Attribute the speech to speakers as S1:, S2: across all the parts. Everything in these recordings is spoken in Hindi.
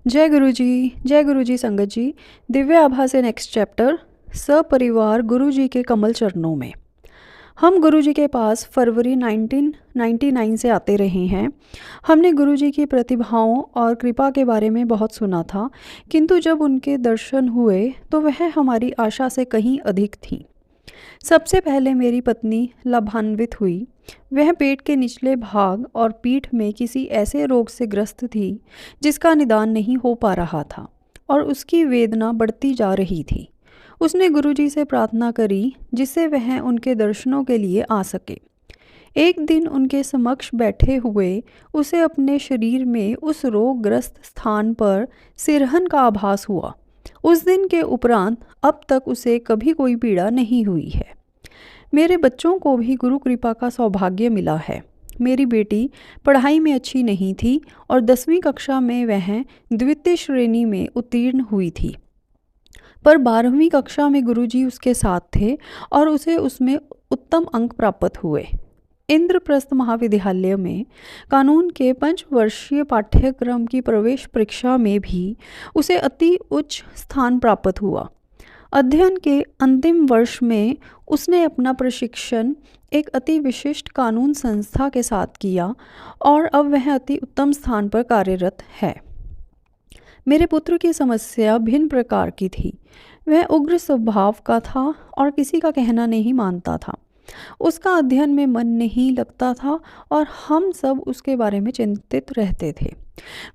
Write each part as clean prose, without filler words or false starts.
S1: जय गुरु जी संगत जी। दिव्य आभा से नेक्स्ट चैप्टर, सपरिवार गुरु जी के कमल चरणों में। हम गुरु जी के पास फरवरी 1999 से आते रहे हैं। हमने गुरु जी की प्रतिभाओं और कृपा के बारे में बहुत सुना था, किंतु जब उनके दर्शन हुए तो वह हमारी आशा से कहीं अधिक थी। सबसे पहले मेरी पत्नी लाभान्वित हुई। वह पेट के निचले भाग और पीठ में किसी ऐसे रोग से ग्रस्त थी जिसका निदान नहीं हो पा रहा था और उसकी वेदना बढ़ती जा रही थी। उसने गुरुजी से प्रार्थना करी जिससे वह उनके दर्शनों के लिए आ सके। एक दिन उनके समक्ष बैठे हुए उसे अपने शरीर में उस रोगग्रस्त स्थान पर सिरहन का आभास हुआ। उस दिन के उपरांत अब तक उसे कभी कोई पीड़ा नहीं हुई है। मेरे बच्चों को भी गुरु कृपा का सौभाग्य मिला है। मेरी बेटी पढ़ाई में अच्छी नहीं थी और 10वीं कक्षा में वह द्वितीय श्रेणी में उत्तीर्ण हुई थी, पर 12वीं कक्षा में गुरुजी उसके साथ थे और उसे उसमें उत्तम अंक प्राप्त हुए। इंद्रप्रस्थ महाविद्यालय में कानून के 5 वर्षीय पाठ्यक्रम की प्रवेश परीक्षा में भी उसे अति उच्च स्थान प्राप्त हुआ। अध्ययन के अंतिम वर्ष में उसने अपना प्रशिक्षण एक अति विशिष्ट कानून संस्था के साथ किया और अब वह अति उत्तम स्थान पर कार्यरत है। मेरे पुत्र की समस्या भिन्न प्रकार की थी। वह उग्र स्वभाव का था और किसी का कहना नहीं मानता था। उसका अध्ययन में मन नहीं लगता था और हम सब उसके बारे में चिंतित रहते थे।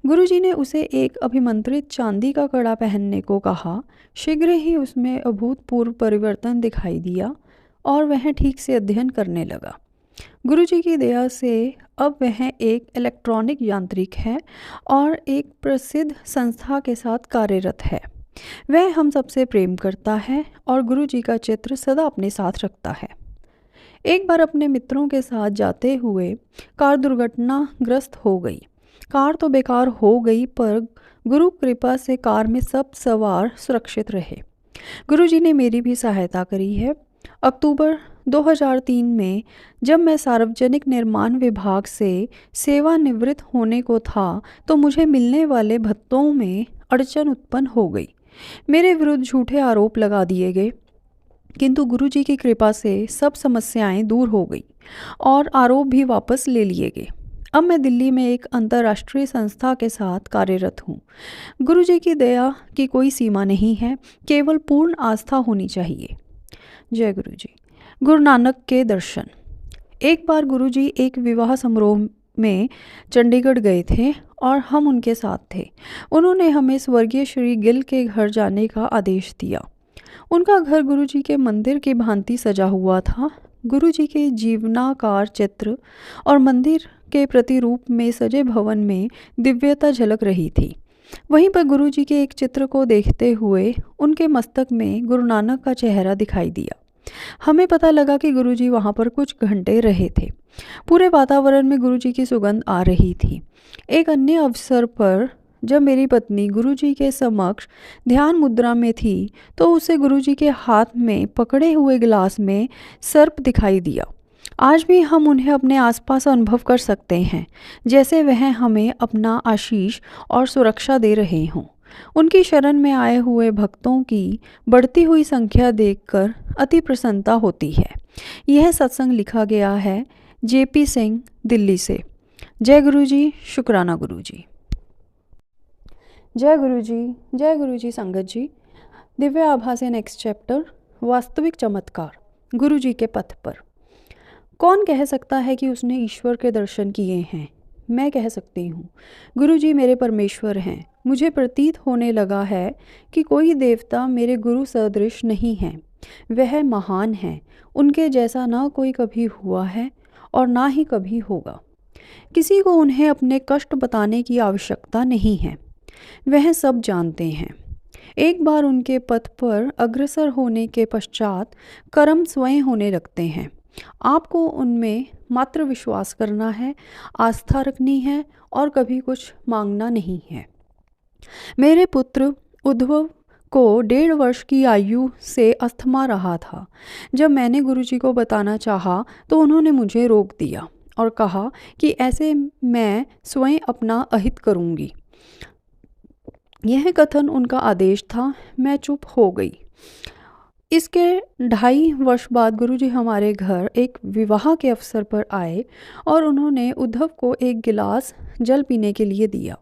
S1: गुरुजी ने उसे एक अभिमंत्रित चांदी का कड़ा पहनने को कहा। शीघ्र ही उसमें अभूतपूर्व परिवर्तन दिखाई दिया और वह ठीक से अध्ययन करने लगा। गुरुजी की दया से अब वह एक इलेक्ट्रॉनिक यांत्रिक है और एक प्रसिद्ध संस्था के साथ कार्यरत है। वह हम सबसे प्रेम करता है और गुरुजी का चित्र सदा अपने साथ रखता है। एक बार अपने मित्रों के साथ जाते हुए कार दुर्घटनाग्रस्त हो गई। कार तो बेकार हो गई, पर गुरु कृपा से कार में सब सवार सुरक्षित रहे। गुरुजी ने मेरी भी सहायता करी है। अक्टूबर 2003 में जब मैं सार्वजनिक निर्माण विभाग से सेवानिवृत्त होने को था तो मुझे मिलने वाले भत्तों में अड़चन उत्पन्न हो गई। मेरे विरुद्ध झूठे आरोप लगा दिए गए, किंतु गुरुजी की कृपा से सब समस्याएं दूर हो गई और आरोप भी वापस ले लिए गए। अब मैं दिल्ली में एक अंतर्राष्ट्रीय संस्था के साथ कार्यरत हूँ। गुरुजी की दया की कोई सीमा नहीं है, केवल पूर्ण आस्था होनी चाहिए। जय गुरु जी। गुरु नानक के दर्शन। एक बार गुरुजी एक विवाह समारोह में चंडीगढ़ गए थे और हम उनके साथ थे। उन्होंने हमें स्वर्गीय श्री गिल के घर जाने का आदेश दिया। उनका घर गुरुजी के मंदिर की भांति सजा हुआ था। गुरुजी के जीवनाकार चित्र और मंदिर के प्रतिरूप में सजे भवन में दिव्यता झलक रही थी। वहीं पर गुरुजी के एक चित्र को देखते हुए उनके मस्तक में गुरु नानक का चेहरा दिखाई दिया। हमें पता लगा कि गुरुजी वहाँ पर कुछ घंटे रहे थे। पूरे वातावरण में गुरुजी की सुगंध आ रही थी। एक अन्य अवसर पर जब मेरी पत्नी गुरुजी के समक्ष ध्यान मुद्रा में थी तो उसे गुरुजी के हाथ में पकड़े हुए गिलास में सर्प दिखाई दिया। आज भी हम उन्हें अपने आसपास अनुभव कर सकते हैं, जैसे वह हमें अपना आशीष और सुरक्षा दे रहे हों। उनकी शरण में आए हुए भक्तों की बढ़ती हुई संख्या देखकर अति प्रसन्नता होती है। यह सत्संग लिखा गया है JP सिंह, दिल्ली से। जय गुरु जी। शुक्राना गुरु जी। जय गुरु जी संगत जी। दिव्य आभा से नेक्स्ट चैप्टर, वास्तविक चमत्कार गुरु जी के पथ पर। कौन कह सकता है कि उसने ईश्वर के दर्शन किए हैं? मैं कह सकती हूँ, गुरु जी मेरे परमेश्वर हैं। मुझे प्रतीत होने लगा है कि कोई देवता मेरे गुरु सदृश नहीं है। वह महान हैं। उनके जैसा ना कोई कभी हुआ है और ना ही कभी होगा। किसी को उन्हें अपने कष्ट बताने की आवश्यकता नहीं है। वह सब जानते हैं। एक बार उनके पथ पर अग्रसर होने के पश्चात कर्म स्वयं होने लगते हैं। आपको उनमें मात्र विश्वास करना है, आस्था रखनी है और कभी कुछ मांगना नहीं है। मेरे पुत्र उद्धव को 1.5 वर्ष की आयु से अस्थमा रहा था। जब मैंने गुरुजी को बताना चाहा तो उन्होंने मुझे रोक दिया और कहा कि ऐसे मैं स्वयं अपना अहित करूंगी। यह कथन उनका आदेश था। मैं चुप हो गई। इसके 2.5 वर्ष बाद गुरुजी हमारे घर एक विवाह के अवसर पर आए और उन्होंने उद्धव को एक गिलास जल पीने के लिए दिया।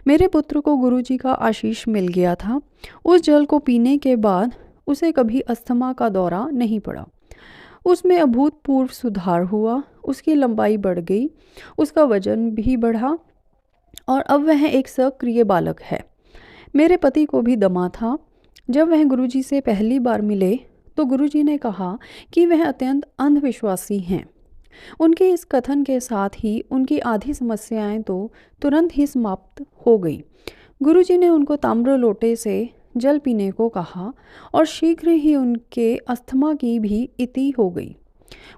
S1: मेरे पुत्र को गुरुजी का आशीष मिल गया था। उस जल को पीने के बाद उसे कभी अस्थमा का दौरा नहीं पड़ा। उसमें अभूतपूर्व सुधार हुआ। उसकी लंबाई बढ़ गई, उसका वजन भी बढ़ा और अब वह एक सक्रिय बालक है। मेरे पति को भी दमा था। जब वह गुरुजी से पहली बार मिले तो गुरुजी ने कहा कि वह अत्यंत अंधविश्वासी हैं। उनके इस कथन के साथ ही उनकी आधी समस्याएं तो तुरंत ही समाप्त हो गई। गुरुजी ने उनको ताम्र लोटे से जल पीने को कहा और शीघ्र ही उनके अस्थमा की भी इति हो गई।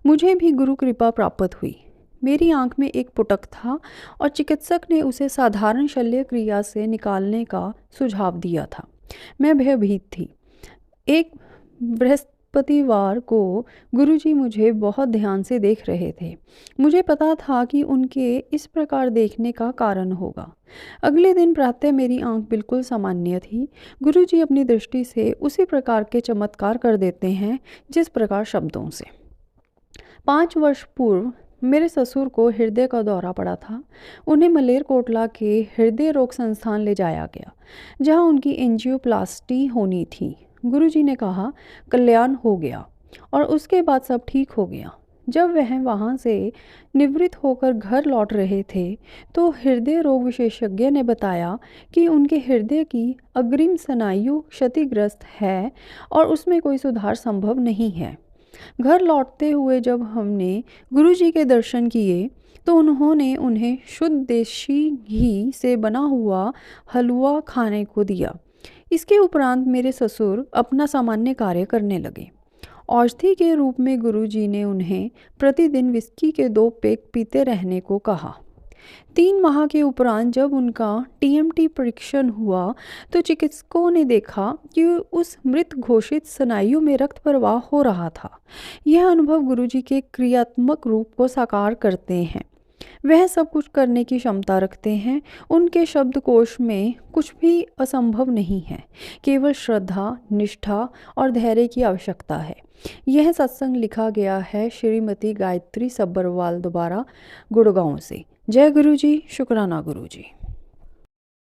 S1: मुझे भी गुरु कृपा प्राप्त हुई। मेरी आंख में एक पुटक था और चिकित्सक ने उसे साधारण शल्य क्रिया से निकालने का सुझाव दिया था। मैं भयभीत थी। एक बृहस्पतिवार को गुरुजी मुझे बहुत ध्यान से देख रहे थे। मुझे पता था कि उनके इस प्रकार देखने का कारण होगा। अगले दिन प्रातः मेरी आंख बिल्कुल सामान्य थी। गुरुजी अपनी दृष्टि से उसी प्रकार के चमत्कार कर देते हैं जिस प्रकार शब्दों से। 5 वर्ष पूर्व मेरे ससुर को हृदय का दौरा पड़ा था। उन्हें मलेरकोटला के हृदय रोग संस्थान ले जाया गया, जहां उनकी एंजियोप्लास्टी होनी थी। गुरुजी ने कहा कल्याण हो गया और उसके बाद सब ठीक हो गया। जब वह वहां से निवृत्त होकर घर लौट रहे थे तो हृदय रोग विशेषज्ञ ने बताया कि उनके हृदय की अग्रिम स्नायु क्षतिग्रस्त है और उसमें कोई सुधार संभव नहीं है। घर लौटते हुए जब हमने गुरुजी के दर्शन किए तो उन्होंने उन्हें शुद्ध देशी घी से बना हुआ हलवा खाने को दिया। इसके उपरांत मेरे ससुर अपना सामान्य कार्य करने लगे। औषधि के रूप में गुरुजी ने उन्हें प्रतिदिन विस्की के 2 पेग पीते रहने को कहा। 3 माह के उपरांत जब उनका टीएमटी परीक्षण हुआ तो चिकित्सकों ने देखा कि उस मृत घोषित स्नायु में रक्त प्रवाह हो रहा था। यह अनुभव गुरुजी के क्रियात्मक रूप को साकार करते हैं। वह सब कुछ करने की क्षमता रखते हैं। उनके शब्दकोश में कुछ भी असंभव नहीं है। केवल श्रद्धा, निष्ठा और धैर्य की आवश्यकता है। यह सत्संग लिखा गया है श्रीमती गायत्री सब्बरवाल द्वारा, गुड़गांव से। जय गुरु जी, शुक्राना गुरु जी।